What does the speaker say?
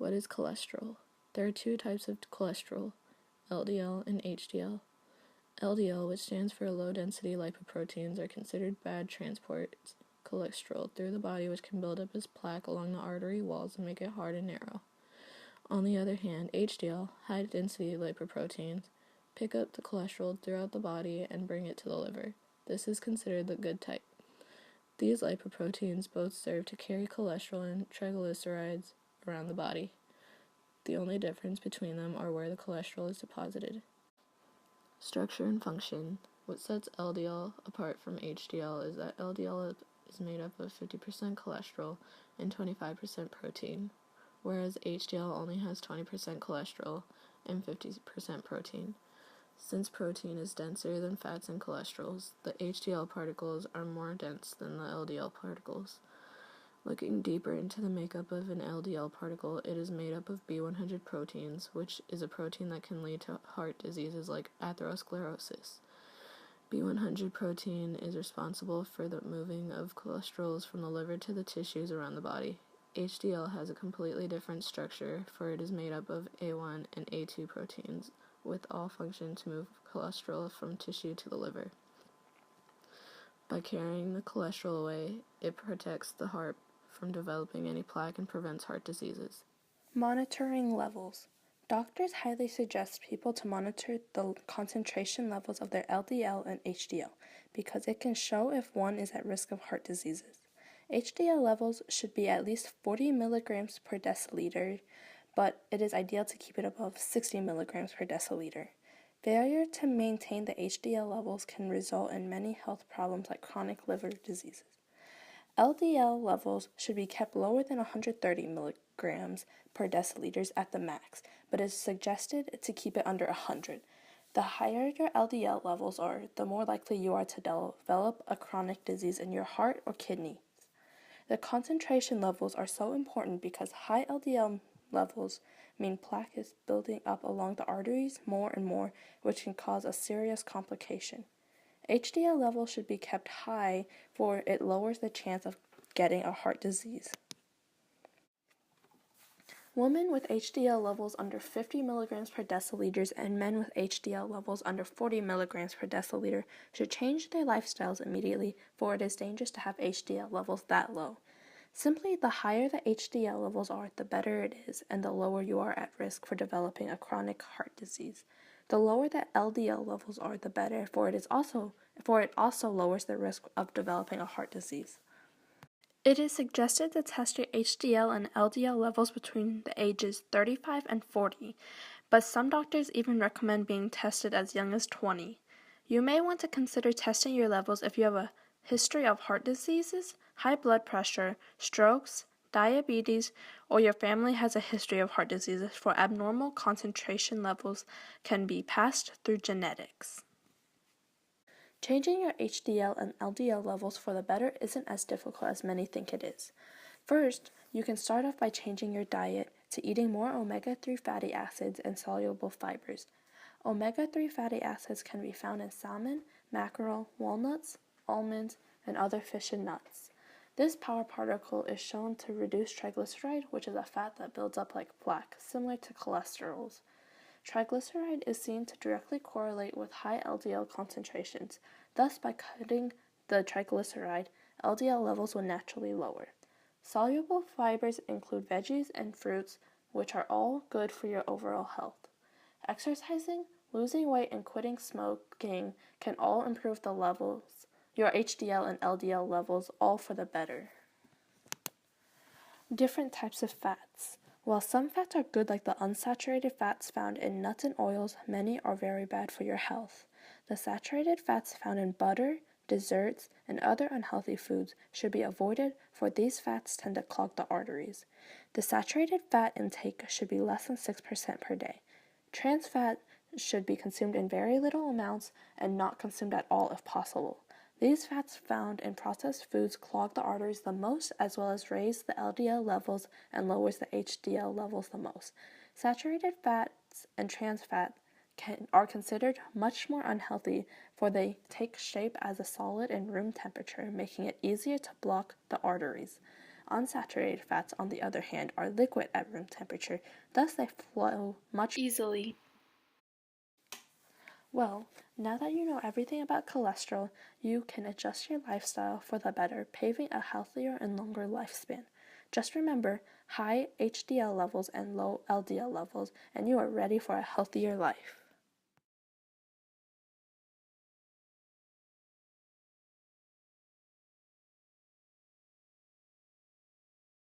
What is cholesterol? There are two types of cholesterol, LDL and HDL. LDL, which stands for low-density lipoproteins, are considered bad transport cholesterol through the body, which can build up as plaque along the artery walls and make it hard and narrow. On the other hand, HDL, high-density lipoproteins, pick up the cholesterol throughout the body and bring it to the liver. This is considered the good type. These lipoproteins both serve to carry cholesterol and triglycerides around the body. The only difference between them are where the cholesterol is deposited. Structure and function. What sets LDL apart from HDL is that LDL is made up of 50% cholesterol and 25% protein, whereas HDL only has 20% cholesterol and 50% protein. Since protein is denser than fats and cholesterols, the HDL particles are more dense than the LDL particles. Looking deeper into the makeup of an LDL particle, it is made up of B100 proteins, which is a protein that can lead to heart diseases like atherosclerosis. B100 protein is responsible for the moving of cholesterols from the liver to the tissues around the body. HDL has a completely different structure, for it is made up of A1 and A2 proteins, with all function to move cholesterol from tissue to the liver. By carrying the cholesterol away, it protects the heart from developing any plaque and prevents heart diseases. Monitoring levels. Doctors highly suggest people to monitor the concentration levels of their LDL and HDL because it can show if one is at risk of heart diseases. HDL levels should be at least 40 milligrams per deciliter, but it is ideal to keep it above 60 milligrams per deciliter. Failure to maintain the HDL levels can result in many health problems like chronic liver diseases. LDL levels should be kept lower than 130 milligrams per deciliters at the max, but it is suggested to keep it under 100. The higher your LDL levels are, the more likely you are to develop a chronic disease in your heart or kidneys. The concentration levels are so important because high LDL levels mean plaque is building up along the arteries more and more, which can cause a serious complication. HDL levels should be kept high, for it lowers the chance of getting a heart disease. Women with HDL levels under 50 milligrams per deciliter and men with HDL levels under 40 milligrams per deciliter should change their lifestyles immediately, for it is dangerous to have HDL levels that low. Simply, the higher the HDL levels are, the better it is, and the lower you are at risk for developing a chronic heart disease. The lower the LDL levels are, the better, for it also lowers the risk of developing a heart disease. It is suggested to test your HDL and LDL levels between the ages 35 and 40, but some doctors even recommend being tested as young as 20. You may want to consider testing your levels if you have a history of heart diseases, high blood pressure, strokes, diabetes, or your family has a history of heart diseases, for abnormal concentration levels can be passed through genetics. Changing your HDL and LDL levels for the better isn't as difficult as many think it is. First, you can start off by changing your diet to eating more omega-3 fatty acids and soluble fibers. Omega-3 fatty acids can be found in salmon, mackerel, walnuts, almonds, and other fish and nuts. This power particle is shown to reduce triglyceride, which is a fat that builds up like plaque, similar to cholesterols. Triglyceride is seen to directly correlate with high LDL concentrations. Thus, by cutting the triglyceride, LDL levels will naturally lower. Soluble fibers include veggies and fruits, which are all good for your overall health. Exercising, losing weight, and quitting smoking can all improve your HDL and LDL levels, all for the better. Different types of fats. While some fats are good, like the unsaturated fats found in nuts and oils, many are very bad for your health. The saturated fats found in butter, desserts, and other unhealthy foods should be avoided, for these fats tend to clog the arteries. The saturated fat intake should be less than 6% per day. Trans fat should be consumed in very little amounts and not consumed at all if possible. These fats found in processed foods clog the arteries the most, as well as raise the LDL levels and lowers the HDL levels the most. Saturated fats and trans fat are considered much more unhealthy, for they take shape as a solid in room temperature, making it easier to block the arteries. Unsaturated fats, on the other hand, are liquid at room temperature, thus they flow much easily. Well, now that you know everything about cholesterol, you can adjust your lifestyle for the better, paving a healthier and longer lifespan. Just remember high HDL levels and low LDL levels, and you are ready for a healthier life.